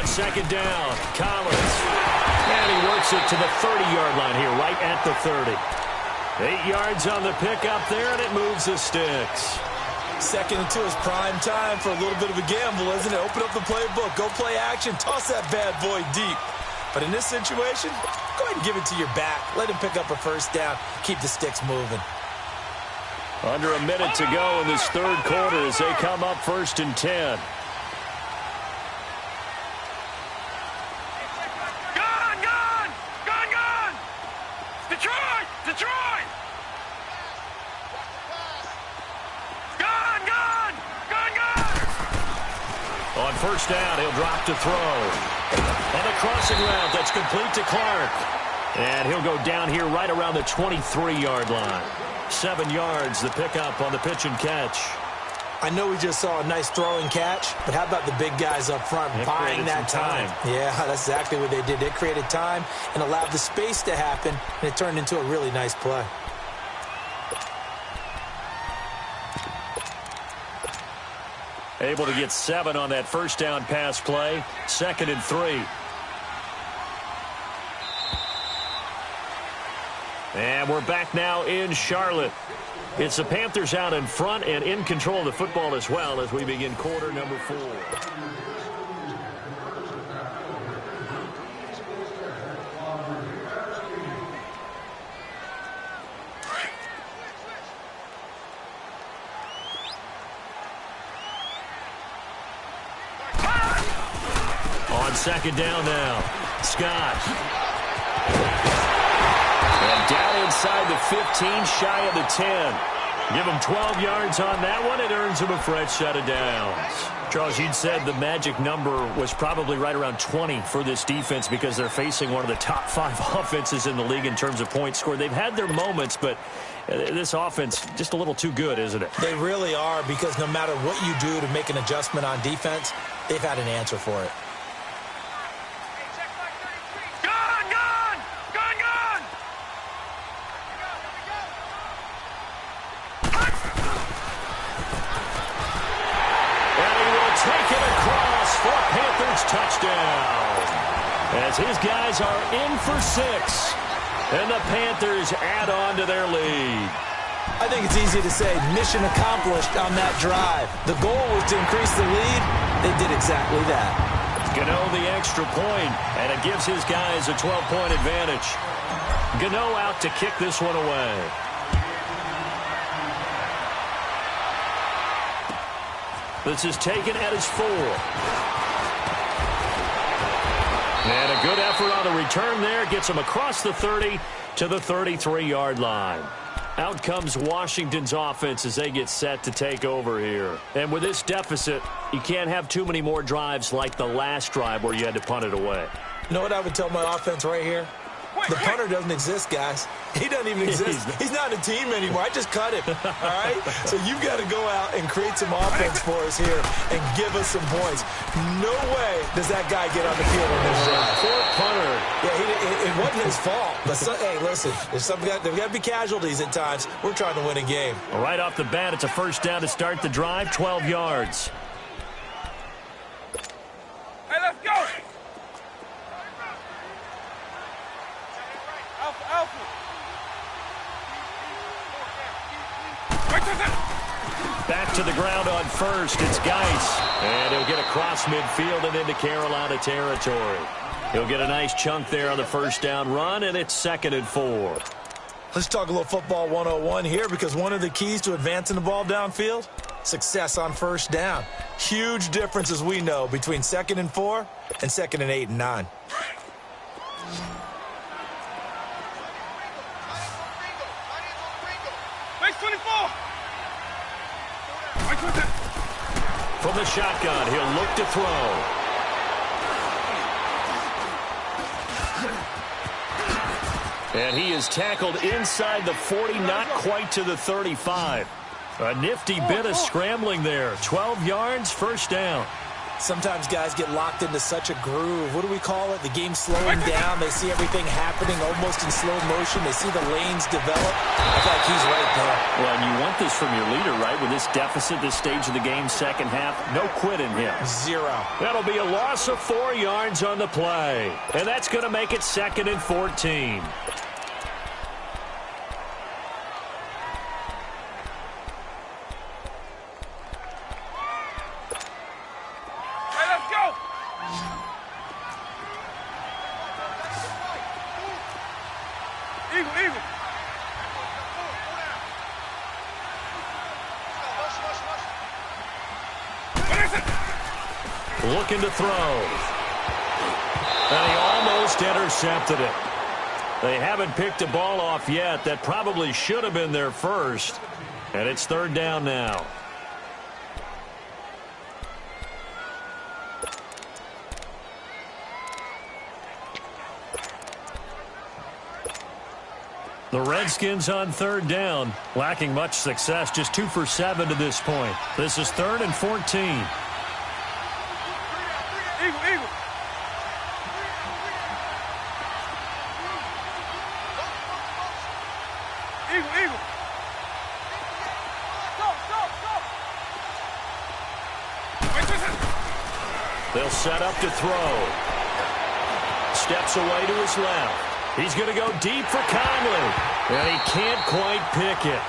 on second down. Collins. And he works it to the 30-yard line here, right at the 30. 8 yards on the pickup there, and it moves the sticks. 2nd and 2 is prime time for a little bit of a gamble, isn't it? Open up the playbook, go play action, toss that bad boy deep. But in this situation, go ahead and give it to your back. Let him pick up a first down, keep the sticks moving. Under a minute to go in this third quarter as they come up 1st and 10. Gone! Detroit! Gone! On first down, he'll drop to throw. On the crossing route, that's complete to Clark. And he'll go down here right around the 23-yard line. 7 yards, the pickup on the pitch and catch. I know we just saw a nice throwing catch, but how about the big guys up front buying that time? Yeah, that's exactly what they did. They created time and allowed the space to happen, and it turned into a really nice play. Able to get 7 on that first down pass play. 2nd and 3. And we're back now in Charlotte. It's the Panthers out in front and in control of the football as well as we begin quarter number 4. On second down now, Scott. And down inside the 15, shy of the 10. Give him 12 yards on that one. It earns him a fresh set of downs. Charles, you'd said the magic number was probably right around 20 for this defense because they're facing one of the top 5 offenses in the league in terms of points scored. They've had their moments, but this offense just a little too good, isn't it? They really are, because no matter what you do to make an adjustment on defense, they've had an answer for it. Touchdown as his guys are in for 6 and the Panthers add on to their lead. I think it's easy to say mission accomplished on that drive. The goal was to increase the lead. They did exactly that. Gano the extra point, and it gives his guys a 12-point advantage. Gano out to kick this one away. This is taken at his 4. And a good effort on the return there. Gets him across the 30 to the 33-yard line. Out comes Washington's offense as they get set to take over here. And with this deficit, you can't have too many more drives like the last drive where you had to punt it away. You know what I would tell my offense right here? The punter doesn't exist, guys. He doesn't even exist. He's not a team anymore. I just cut him, all right? So you've got to go out and create some offense for us here and give us some points. No way does that guy get on the field on this drive. Poor punter. Yeah, it wasn't his fault. But, hey, listen, there's got to be casualties at times. We're trying to win a game. Right off the bat, it's a first down to start the drive, 12 yards. Hey, let's go! Back to the ground on first. It's Geis. And he'll get across midfield and into Carolina territory. He'll get a nice chunk there on the first down run, and it's 2nd and 4. Let's talk a little football 101 here, because one of the keys to advancing the ball downfield, success on first down. Huge difference, as we know, between 2nd and 4 and 2nd and 8 and 9. From the shotgun, he'll look to throw. And he is tackled inside the 40, not quite to the 35. A nifty bit of scrambling there. 12 yards, first down. Sometimes guys get locked into such a groove. What do we call it? The game's slowing down. They see everything happening almost in slow motion. They see the lanes develop. I feel like he's right there. Well, and you want this from your leader, right? With this deficit, this stage of the game, second half, no quit in him. 0. That'll be a loss of 4 yards on the play. And that's going to make it 2nd and 14. Looking to throw. And he almost intercepted it. They haven't picked a ball off yet. That probably should have been their first. And it's 3rd down now. The Redskins on 3rd down, lacking much success, just 2 for 7 to this point. This is 3rd and 14. They'll set up to throw. Steps away to his left. He's going to go deep for Conley. And he can't quite pick it.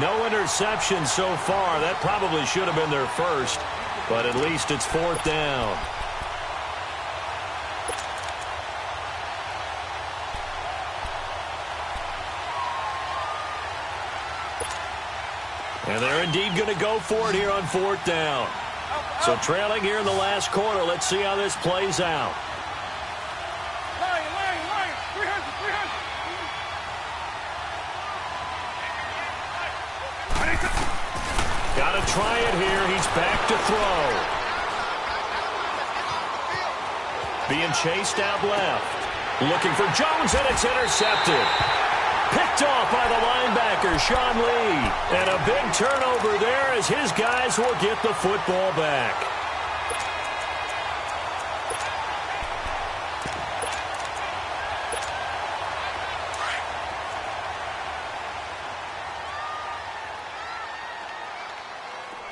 No interception so far. That probably should have been their first. But at least it's 4th down. And they're indeed going to go for it here on 4th down. So trailing here in the last quarter. Let's see how this plays out. Got to try it here. He's back to throw. Being chased out left. Looking for Jones, and it's intercepted. Picked off by the linebacker, Sean Lee. And a big turnover there as his guys will get the football back.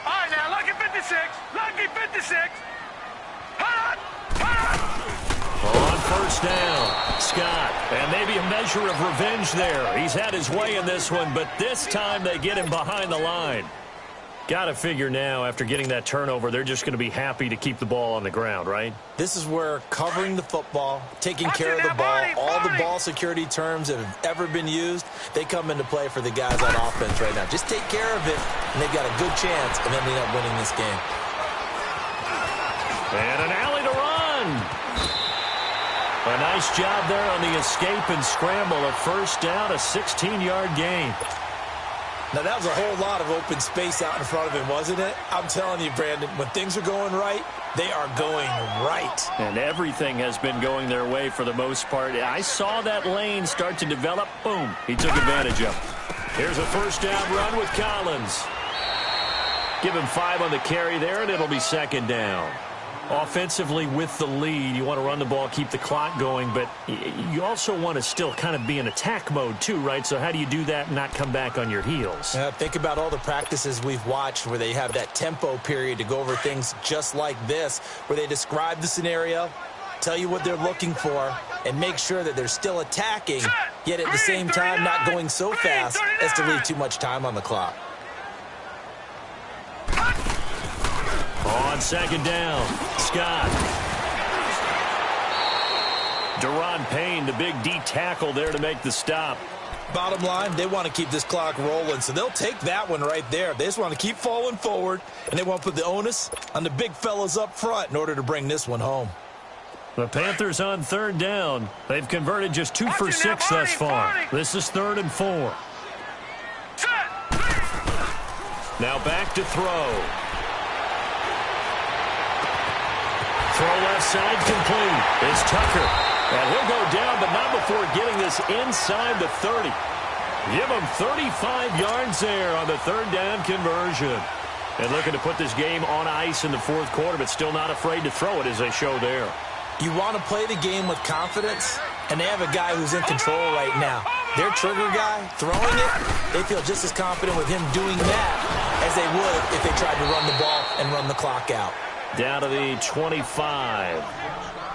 All right, now, lucky 56. Lucky 56. On 1st down, Scott. And maybe a measure of revenge there. He's had his way in this one, but this time they get him behind the line. Got to figure now, after getting that turnover, they're just going to be happy to keep the ball on the ground, right? This is where covering the football, taking care of the ball, all the ball security terms that have ever been used, they come into play for the guys on offense right now. Just take care of it, and they've got a good chance of ending up winning this game. And an alley to run. A nice job there on the escape and scramble. A 1st down, a 16-yard gain. Now, that was a whole lot of open space out in front of him, wasn't it? I'm telling you, Brandon, when things are going right, they are going right. And everything has been going their way for the most part. I saw that lane start to develop. Boom. He took advantage of it. Here's a 1st down run with Collins. Give him 5 on the carry there, and it'll be 2nd down. Offensively with the lead, you want to run the ball, keep the clock going, but you also want to still kind of be in attack mode too, right? So how do you do that and not come back on your heels? Think about all the practices we've watched where they have that tempo period to go over things just like this, where they describe the scenario, tell you what they're looking for, and make sure that they're still attacking, yet at the same time not going so fast as to leave too much time on the clock. On 2nd down, Scott. Deron Payne, the big D tackle there to make the stop. Bottom line, they want to keep this clock rolling, so they'll take that one right there. They just want to keep falling forward, and they want to put the onus on the big fellas up front in order to bring this one home. The Panthers on 3rd down. They've converted just 2 for 6 thus far. This is 3rd and 4. Now back to throw. Throw left side complete. It's Tucker. And he'll go down, but not before getting this inside the 30. Give him 35 yards there on the 3rd down conversion. And looking to put this game on ice in the fourth quarter, but still not afraid to throw it as they show there. You want to play the game with confidence, and they have a guy who's in control right now. Their trigger guy, throwing it, they feel just as confident with him doing that as they would if they tried to run the ball and run the clock out. Down to the 25.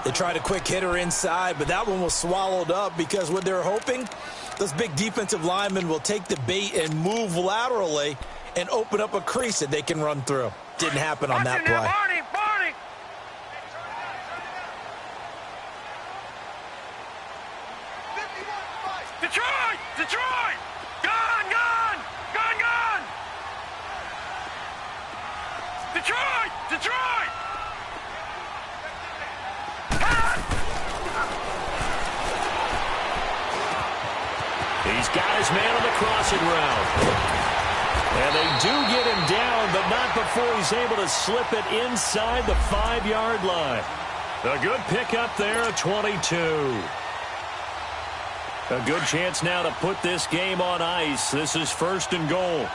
They tried a quick hitter inside, but that one was swallowed up because what they're hoping, those big defensive linemen will take the bait and move laterally and open up a crease that they can run through. Didn't happen on that play. Detroit! Detroit! Gone! Gone! Gone! Gone! Detroit! Detroit! He's got his man on the crossing route. And they do get him down, but not before he's able to slip it inside the 5-yard line. A good pickup there at 22. A good chance now to put this game on ice. This is 1st and goal.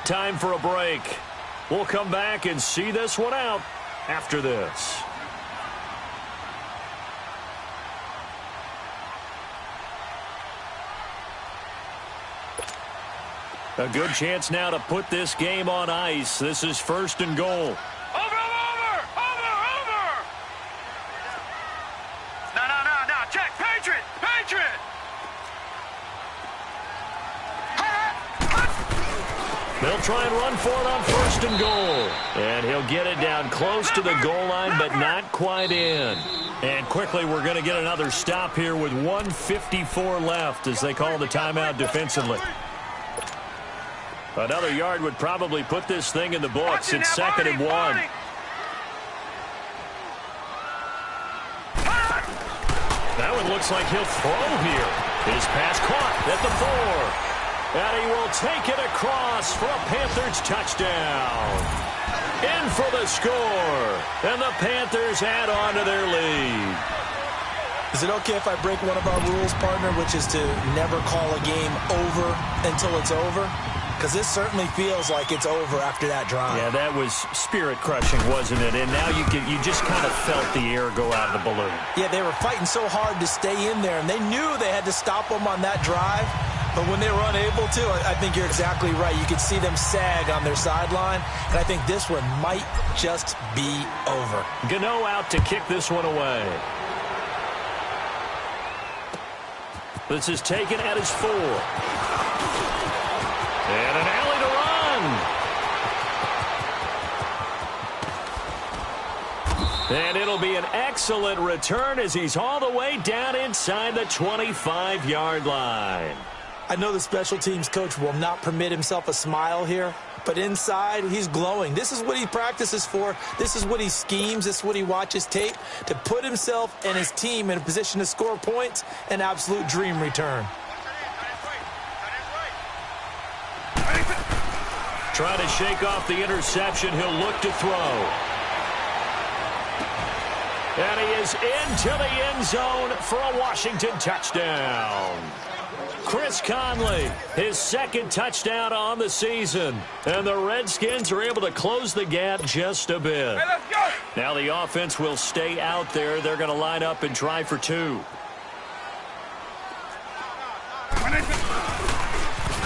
Time for a break. We'll come back and see this one out after this. A good chance now to put this game on ice. This is 1st and goal. Over! No. Check. Patriot! They'll try and run for it on 1st and goal. And he'll get it down close to the goal line, but not quite in. And quickly, we're going to get another stop here with 1:54 left as they call the timeout defensively. Another yard would probably put this thing in the books. It's 2nd and 1. That one looks like he'll throw here. His pass caught at the 4. And he will take it across for a Panthers touchdown. In for the score. And the Panthers add on to their lead. Is it okay if I break one of our rules, partner, which is to never call a game over until it's over? Because this certainly feels like it's over after that drive. Yeah, that was spirit-crushing, wasn't it? And now you just kind of felt the air go out of the balloon. Yeah, they were fighting so hard to stay in there, and they knew they had to stop them on that drive. But when they were unable to, I think you're exactly right. You could see them sag on their sideline, and I think this one might just be over. Gano out to kick this one away. This is taken at his 4. And an alley to run. And it'll be an excellent return as he's all the way down inside the 25-yard line. I know the special teams coach will not permit himself a smile here, but inside, he's glowing. This is what he practices for. This is what he schemes. This is what he watches tape to put himself and his team in a position to score points. An absolute dream return. Trying to shake off the interception. He'll look to throw. And he is into the end zone for a Washington touchdown. Chris Conley, his 2nd touchdown on the season. And the Redskins are able to close the gap just a bit. Hey, let's go! Now the offense will stay out there. They're going to line up and try for 2.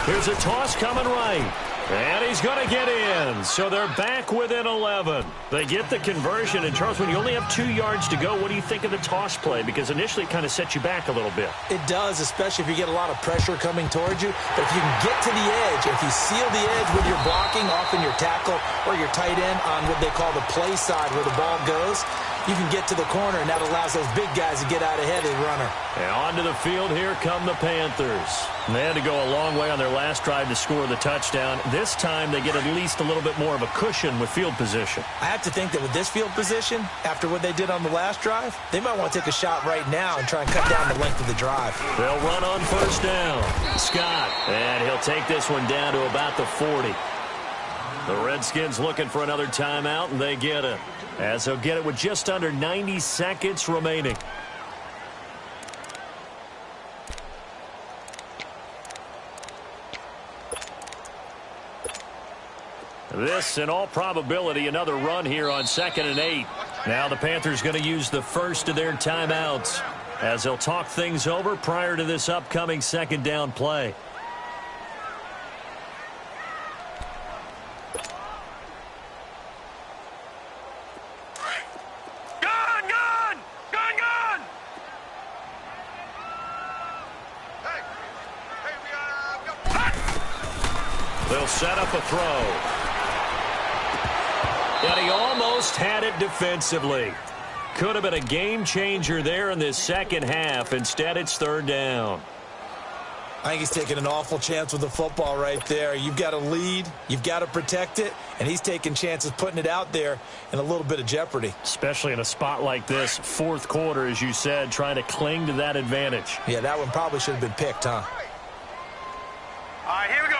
Here's a toss coming right. And he's going to get in. So they're back within 11. They get the conversion. And, Charles, when you only have 2 yards to go, what do you think of the toss play? Because initially it kind of sets you back a little bit. It does, especially if you get a lot of pressure coming towards you. But if you can get to the edge, if you seal the edge with your blocking, often your tackle or your tight end on what they call the play side where the ball goes, you can get to the corner, and that allows those big guys to get out ahead of the runner. And onto the field, here come the Panthers. And they had to go a long way on their last drive to score the touchdown. This time, they get at least a little bit more of a cushion with field position. I have to think that with this field position, after what they did on the last drive, they might want to take a shot right now and try and cut down the length of the drive. They'll run on 1st down. Scott, and he'll take this one down to about the 40. The Redskins looking for another timeout, and they get it. As they'll get it with just under 90 seconds remaining. This, in all probability, another run here on 2nd and 8. Now the Panthers going to use the first of their timeouts as they'll talk things over prior to this upcoming 2nd down play. They'll set up a throw. And he almost had it defensively. Could have been a game changer there in this second half. Instead, it's 3rd down. I think he's taking an awful chance with the football right there. You've got to lead. You've got to protect it. And he's taking chances putting it out there in a little bit of jeopardy. Especially in a spot like this, 4th quarter, as you said, trying to cling to that advantage. Yeah, that one probably should have been picked, huh? All right, here we go.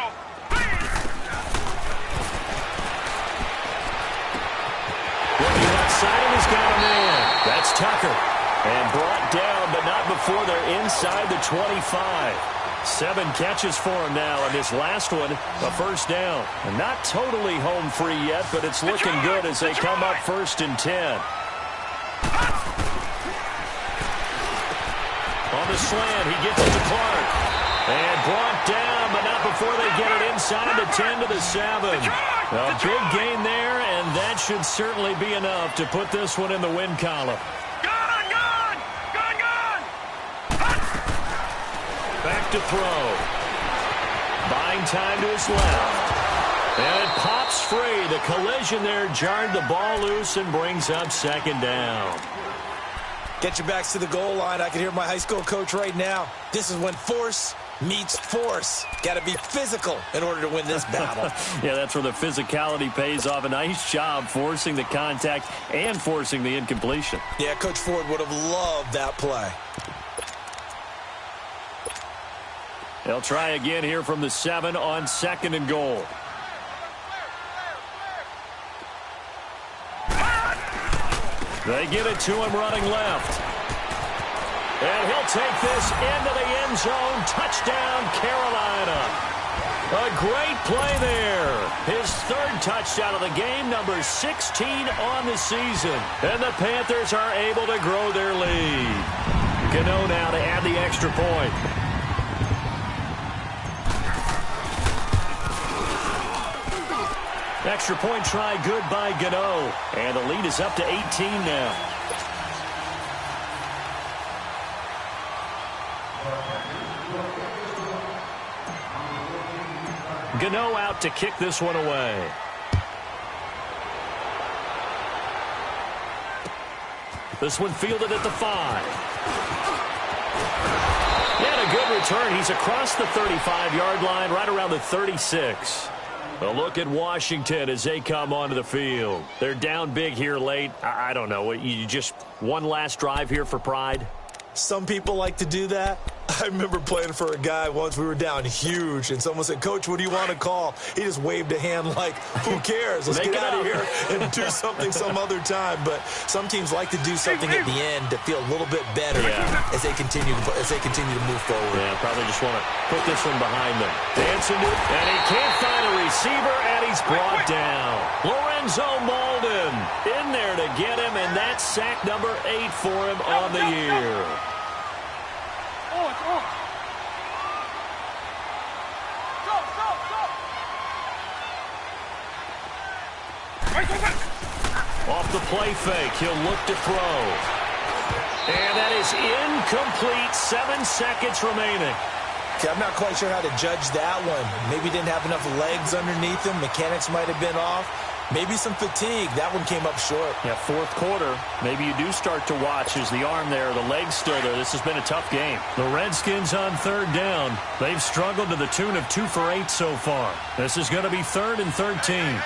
Outside of his got a man. That's Tucker. And brought down, but not before they're inside the 25. 7 catches for him now, and this last one, a 1st down. And not totally home free yet, but it's looking good as they come up 1st and 10. On the slant, he gets it to Clark. And brought down, but not before they get it inside the 10 to the 7. A big gain there, and that should certainly be enough to put this one in the win column. Back to throw. Buying time to his left. And it pops free. The collision there jarred the ball loose and brings up 2nd down. Get your backs to the goal line. I can hear my high school coach right now. This is when force meets force. Got to be physical in order to win this battle. Yeah, that's where the physicality pays off. A nice job forcing the contact and forcing the incompletion. Yeah, Coach Ford would have loved that play. They'll try again here from the 7 on 2nd and goal. They give it to him running left. And he'll take this into the end zone. Touchdown, Carolina. A great play there. His 3rd touchdown of the game, number 16 on the season. And the Panthers are able to grow their lead. Gano now to add the extra point. Extra point try good by Gano. And the lead is up to 18 now. Gano out to kick this one away. This one fielded at the 5. And a good return. He's across the 35-yard line, right around the 36. A look at Washington as they come onto the field. They're down big here late. I don't know. You just one last drive here for pride? Some people like to do that. I remember playing for a guy once. We were down huge, and someone said, "Coach, what do you want to call?" He just waved a hand like, "Who cares? Let's get out of here and do something some other time." But some teams like to do something at the end to feel a little bit better as they continue to move forward. Yeah, probably just want to put this one behind them. Dancing to it, and he can't find a receiver, and he's brought down. Lorenzo Molden in there to get him, and that's sack number 8 for him on the year. Off the play fake, he'll look to throw. And that is incomplete. 7 seconds remaining. Okay, I'm not quite sure how to judge that one. Maybe didn't have enough legs underneath him. Mechanics might have been off. Maybe some fatigue. That one came up short. Yeah, 4th quarter. Maybe you do start to watch as the arm there, the leg's still there. This has been a tough game. The Redskins on 3rd down. They've struggled to the tune of 2 for 8 so far. This is going to be 3rd and 13.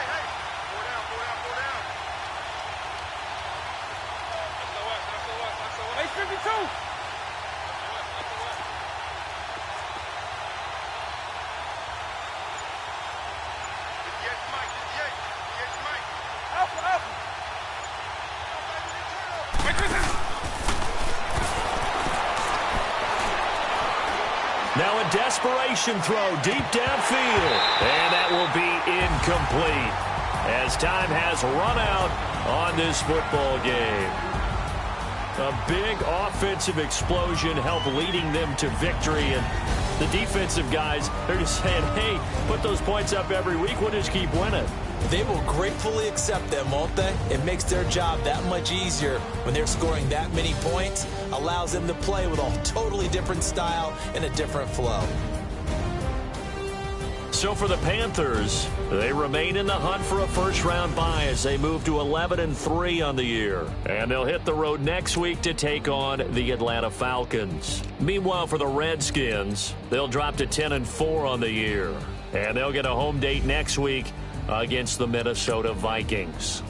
Now a desperation throw deep downfield. And that will be incomplete. as time has run out on this football game. A big offensive explosion helped leading them to victory, and the defensive guys, they're just saying, hey, put those points up every week, we'll just keep winning. They will gratefully accept them, won't they? It makes their job that much easier when they're scoring that many points, allows them to play with a totally different style and a different flow. So for the Panthers, they remain in the hunt for a first-round bye as they move to 11-3 on the year. And they'll hit the road next week to take on the Atlanta Falcons. Meanwhile, for the Redskins, they'll drop to 10-4 on the year. And they'll get a home date next week against the Minnesota Vikings.